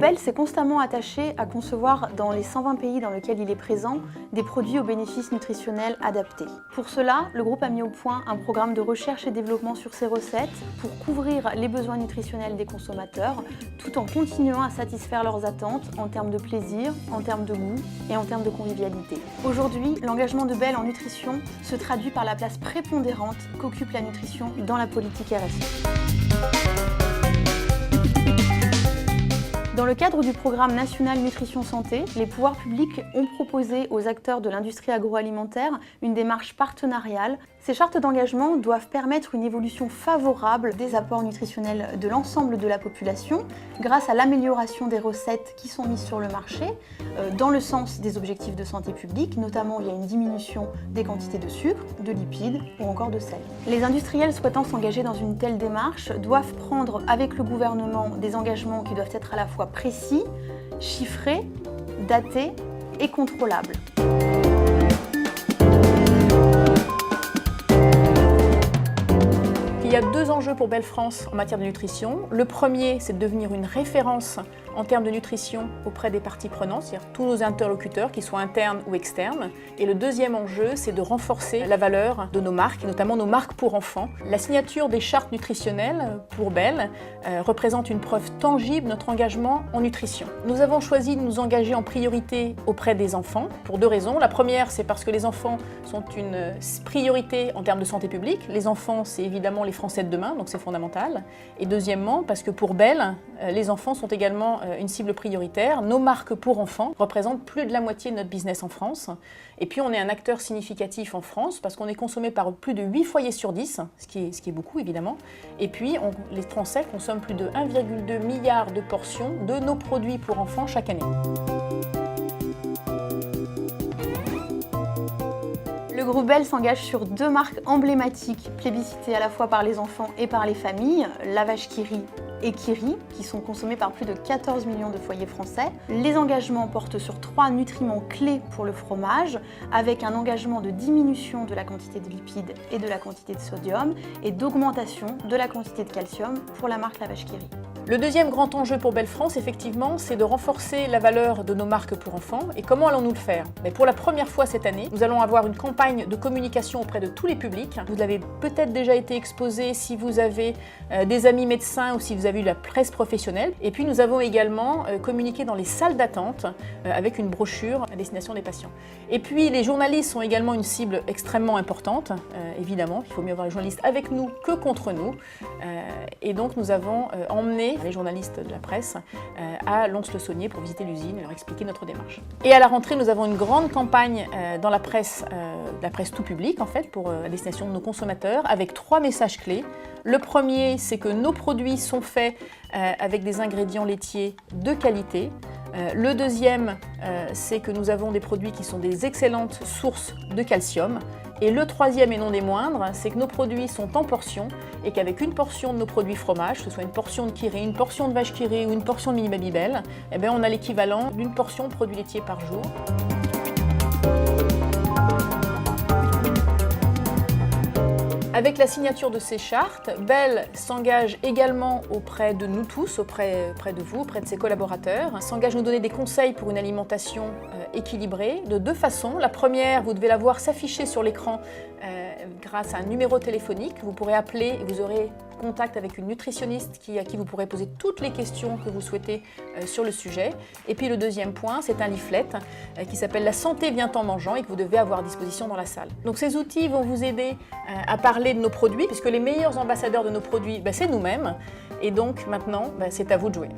Bell s'est constamment attaché à concevoir dans les 120 pays dans lesquels il est présent des produits aux bénéfices nutritionnels adaptés. Pour cela, le groupe a mis au point un programme de recherche et développement sur ses recettes pour couvrir les besoins nutritionnels des consommateurs tout en continuant à satisfaire leurs attentes en termes de plaisir, en termes de goût et en termes de convivialité. Aujourd'hui, l'engagement de Bell en nutrition se traduit par la place prépondérante qu'occupe la nutrition dans la politique RSE. Dans le cadre du programme national Nutrition Santé, les pouvoirs publics ont proposé aux acteurs de l'industrie agroalimentaire une démarche partenariale. Ces chartes d'engagement doivent permettre une évolution favorable des apports nutritionnels de l'ensemble de la population grâce à l'amélioration des recettes qui sont mises sur le marché dans le sens des objectifs de santé publique, notamment via une diminution des quantités de sucre, de lipides ou encore de sel. Les industriels souhaitant s'engager dans une telle démarche doivent prendre avec le gouvernement des engagements qui doivent être à la fois précis, chiffrés, datés et contrôlables. Il y a deux enjeux pour Bell France en matière de nutrition. Le premier, c'est de devenir une référence en termes de nutrition auprès des parties prenantes, c'est-à-dire tous nos interlocuteurs, qu'ils soient internes ou externes. Et le deuxième enjeu, c'est de renforcer la valeur de nos marques, et notamment nos marques pour enfants. La signature des chartes nutritionnelles pour Bell représente une preuve tangible de notre engagement en nutrition. Nous avons choisi de nous engager en priorité auprès des enfants pour deux raisons. La première, c'est parce que les enfants sont une priorité en termes de santé publique. Les enfants, c'est évidemment les Français de demain, donc c'est fondamental. Et deuxièmement, parce que pour Bell, les enfants sont également une cible prioritaire. Nos marques pour enfants représentent plus de la moitié de notre business en France. Et puis on est un acteur significatif en France parce qu'on est consommé par plus de 8 foyers sur 10, ce qui est beaucoup évidemment. Et puis les Français consomment plus de 1,2 milliard de portions de nos produits pour enfants chaque année. Le groupe Bell s'engage sur deux marques emblématiques, plébiscitées à la fois par les enfants et par les familles, la vache qui rit et Kiri, qui sont consommés par plus de 14 millions de foyers français. Les engagements portent sur 3 nutriments clés pour le fromage, avec un engagement de diminution de la quantité de lipides et de la quantité de sodium, et d'augmentation de la quantité de calcium pour la marque la vache qui rit. Le deuxième grand enjeu pour Bell France, effectivement, c'est de renforcer la valeur de nos marques pour enfants. Et comment allons-nous le faire? Mais pour la première fois cette année, nous allons avoir une campagne de communication auprès de tous les publics. Vous avez peut-être déjà été exposé si vous avez des amis médecins ou si vous avez eu la presse professionnelle. Et puis nous avons également communiqué dans les salles d'attente avec une brochure à destination des patients. Et puis les journalistes sont également une cible extrêmement importante. Évidemment, il faut mieux avoir les journalistes avec nous que contre nous. Et donc nous avons emmené les journalistes de la presse à Lons-le-Saunier pour visiter l'usine et leur expliquer notre démarche. Et à la rentrée, nous avons une grande campagne dans la presse tout public en fait, à destination de nos consommateurs, avec 3 messages clés. Le premier, c'est que nos produits sont faits avec des ingrédients laitiers de qualité. Le deuxième, c'est que nous avons des produits qui sont des excellentes sources de calcium. Et le troisième et non des moindres, c'est que nos produits sont en portions et qu'avec une portion de nos produits fromage, que ce soit une portion de Kiri, une portion de vache qui rit ou une portion de Mini Babybel, eh bien on a l'équivalent d'une portion de produits laitiers par jour. Avec la signature de ces chartes, Bell s'engage également auprès de nous tous, auprès de vous, auprès de ses collaborateurs, s'engage à nous donner des conseils pour une alimentation équilibrée de deux façons. La première, vous devez la voir s'afficher sur l'écran grâce à un numéro téléphonique. Vous pourrez appeler et vous aurez contact avec une nutritionniste à qui vous pourrez poser toutes les questions que vous souhaitez sur le sujet. Et puis le deuxième point, c'est un leaflet qui s'appelle « La santé vient en mangeant » et que vous devez avoir à disposition dans la salle. Donc ces outils vont vous aider à parler de nos produits, puisque les meilleurs ambassadeurs de nos produits, c'est nous-mêmes. Et donc maintenant, c'est à vous de jouer.